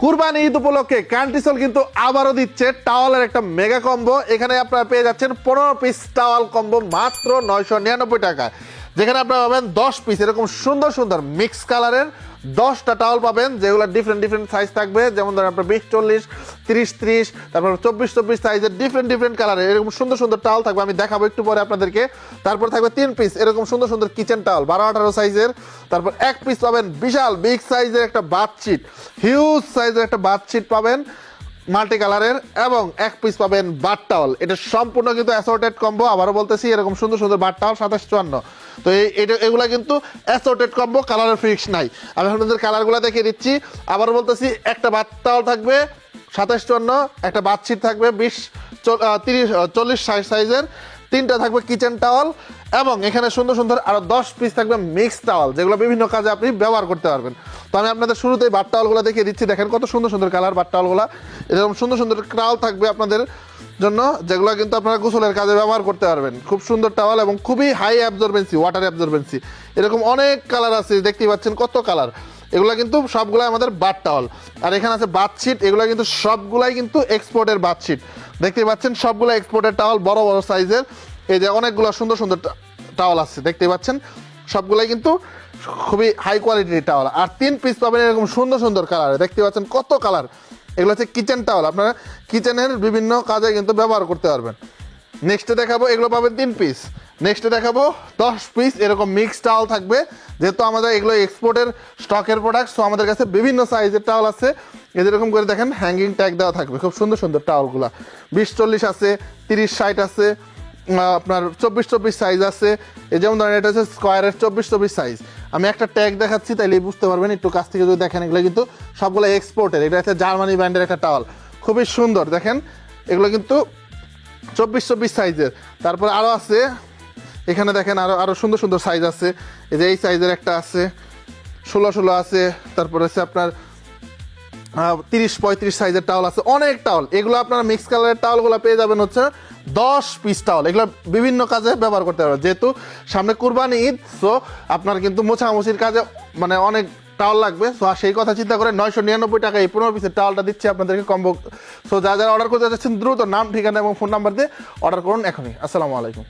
কুরবানি ঈদ উপলক্ষে কান্ট্রিসল কিন্তু আবারও দিচ্ছে টাওয়ালের একটা মেগা কম্বো। এখানে আপনারা পেয়ে যাচ্ছেন 15 পিস টাওয়াল কম্বো মাত্র 999 টাকায়, যেখানে আপনারা পাবেন 10 পিস এরকম সুন্দর সুন্দর মিক্স কালারের 10টা টাওয়াল পাবেন, যেগুলো ডিফারেন্ট ডিফারেন্ট সাইজ থাকবে। যেমন ধরেন আপনার 20-40, 30-30, তারপর 24-24 সাইজের ডিফারেন্ট ডিফারেন্ট কালারের এরকম সুন্দর সুন্দর টাওয়াল থাকবে, আমি দেখাবো একটু পরে আপনাদেরকে। তারপর থাকবে 3 পিস এরকম সুন্দর সুন্দর কিচেন টাওয়াল 12-18 সাইজের। তারপর 1 পিস পাবেন বিশাল বিগ সাইজের একটা বাথশিট, হিউজ সাইজের একটা বাথশিট পাবেন মাল্টি কালারের, এবং 1 পিস পাবেন বাথ টাওয়াল। এটা সম্পূর্ণ কিন্তু অ্যাসর্টেড কম্বো। আবারও বলতেছি, এরকম সুন্দর সুন্দর বাথ টাওয়াল 2754। তো এগুলা কিন্তু অ্যাসর্টেড কম্বো, কালারের ফিক্স নাই। আমি আপনাদের কালারগুলো দেখিয়ে দিচ্ছি। আবারও বলতেছি, একটা বাথ টাওয়াল থাকবে 2754, একটা বাথশিট থাকবে 40 সাইজের, 3টা থাকবে কিচেন টাওয়াল, এবং এখানে সুন্দর সুন্দর আরো 10 পিস থাকবে মিক্স টাওয়াল, যেগুলো বিভিন্ন কাজে আপনি ব্যবহার করতে পারবেন। তো আমি আপনাদের শুরুতেই বাথ টাওয়ালগুলো দেখিয়ে দিচ্ছি। দেখেন কত সুন্দর সুন্দর কালার বাথ টাওয়ালগুলো। এরকম সুন্দর সুন্দর টাওয়াল থাকবে আপনাদের জন্য, যেগুলো কিন্তু আপনারা গোসলের কাজে ব্যবহার করতে পারবেন। খুব সুন্দর টাওয়াল এবং খুবই হাই অ্যাবজর্বেন্সি, ওয়াটার অ্যাবজর্বেন্সি। এরকম অনেক কালার আছে, দেখতেই পাচ্ছেন কত কালার। এগুলো কিন্তু সবগুলাই আমাদের বাথ টাওয়াল। আর এখানে আছে বাথশিট, এগুলো কিন্তু সবগুলাই কিন্তু এক্সপোর্টের বাথশিট। দেখতেই পাচ্ছেন সবগুলো এক্সপোর্টের টাওয়াল, বড় বড় সাইজের। এই যে অনেকগুলো সুন্দর সুন্দর টাওয়াল আছে, দেখতেই পাচ্ছেন সবগুলাই কিন্তু খুবই হাই কোয়ালিটির টাওয়াল। আর 3 পিস পাবেন এরকম সুন্দর সুন্দর কালার, দেখতে পাচ্ছেন কত কালার। এগুলো হচ্ছে কিচেন টাওয়াল, আপনারা কিচেনের বিভিন্ন কাজে কিন্তু ব্যবহার করতে পারবেন। নেক্সটে দেখাবো, এগুলো পাবেন 3 পিস। নেক্সটে দেখাবো 10 পিস এরকম মিক্স টাওয়াল থাকবে। যেহেতু আমাদের এগুলো এক্সপোর্টের স্টকের প্রোডাক্ট, সো আমাদের কাছে বিভিন্ন সাইজের টাওয়াল আছে। এরকম করে দেখেন হ্যাঙ্গিং ট্যাগ দেওয়া থাকবে, খুব সুন্দর সুন্দর টাওয়ালগুলো। 20-40 আছে, 30-60 আছে, আপনার 24-24 সাইজ আছে। এই যেমন ধরেন এটা হচ্ছে স্কোয়ারের 24-24 সাইজ। আমি একটা ট্যাগ দেখাচ্ছি, তাইলে বুঝতে পারবেন একটু কাছ থেকে যদি দেখেন। এগুলো কিন্তু সবগুলো এক্সপোর্টের। এটা হচ্ছে জার্মানি ব্র্যান্ডের একটা টাওয়াল, খুবই সুন্দর। দেখেন এগুলো কিন্তু 24-24 সাইজের। তারপর আরও আছে, এখানে দেখেন আরো সুন্দর সুন্দর সাইজ আছে। এই যে এই সাইজের একটা আছে, 16-16 আছে। তারপর হচ্ছে আপনার 30-35 সাইজের টাওয়াল আছে, অনেক টাওয়াল। এগুলো আপনারা মিক্স কালারের টাওয়ালগুলো পেয়ে যাবেন হচ্ছে 10 পিস টাওয়াল। এগুলো বিভিন্ন কাজে ব্যবহার করতে পারবেন। যেহেতু সামনে কুরবানি ঈদ, সো আপনার কিন্তু মোছামুছির কাজে মানে অনেক টাওয়াল লাগবে। সো সেই কথা চিন্তা করে 999 টাকা এই 15 পিসের টাওয়ালটা দিচ্ছি আপনাদেরকে কম্বো। সো যারা যারা অর্ডার করতে যাচ্ছেন দ্রুত নাম, ঠিকানা এবং ফোন নাম্বার দিয়ে অর্ডার করুন এখনই। আসসালামু আলাইকুম।